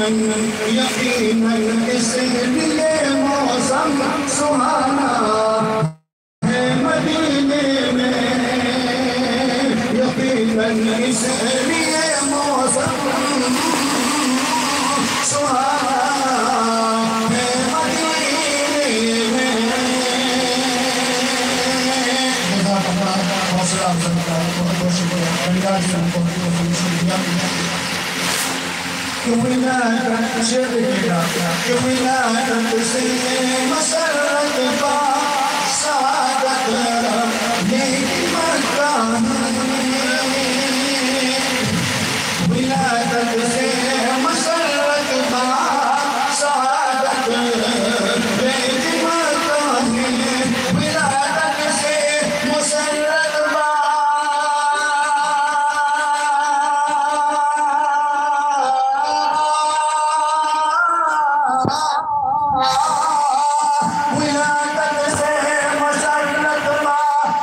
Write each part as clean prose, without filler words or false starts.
یقیناً اس لیے موسم سہانا ہے مدینے میں، یقیناً اس لیے موسم سہانا ہے مدینے میں۔ جزاک اللہ، حوصلہ افزائی کا بہت بہت شکریہ، بنگال سے ہم کو شکریہ۔ کہ ولادت شرکا، کہ ولادت سے مسرت با سعادت نیک مکان، ولادت سے مسرت با سعادت نیک مکان، ولادت سے مسرت با ولادت سے مسرت با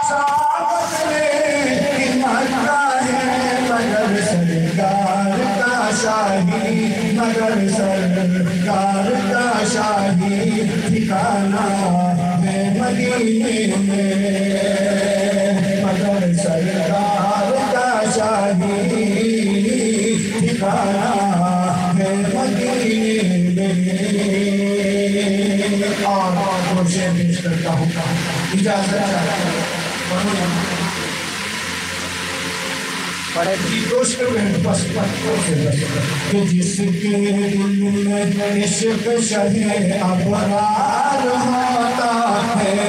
سعادت نیک مکان ہے، مگر سرکار کا شاہی، مگر سرکار کا شاہی ٹھکانہ ہے مدینے میں، مگر سرکار کا شاہی ٹھکانہ ہے مدینے میں۔ اور دو شعر پیش کرتا ہوں، اجازت چاہتا ہوں دوست بس کہ جس کے دل میں عشق شہ ابرار ہوتا ہے،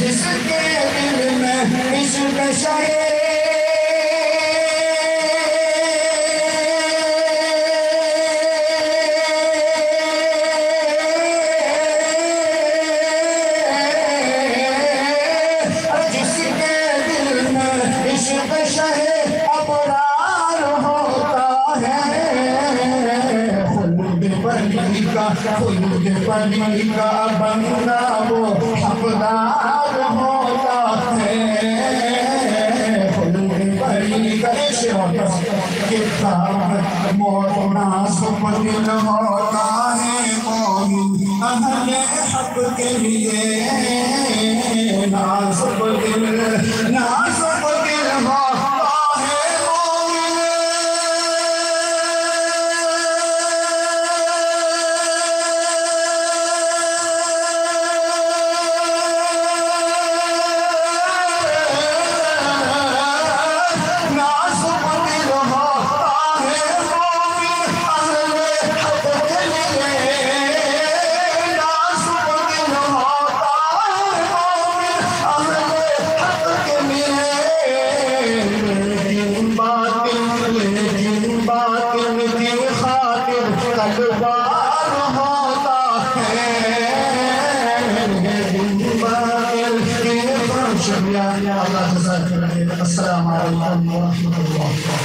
جس کے دل میں عشق شہ خلد پری کا بندہ وہ حقدار ہوتا ہے، خلد پری کا کتاب موت ناصب دل ہوتا ہے، مومن اہل حق کے لیے ناصب دل ہوتا ہے۔ السلام علیکم ورحمۃ اللہ وبرکاتہ۔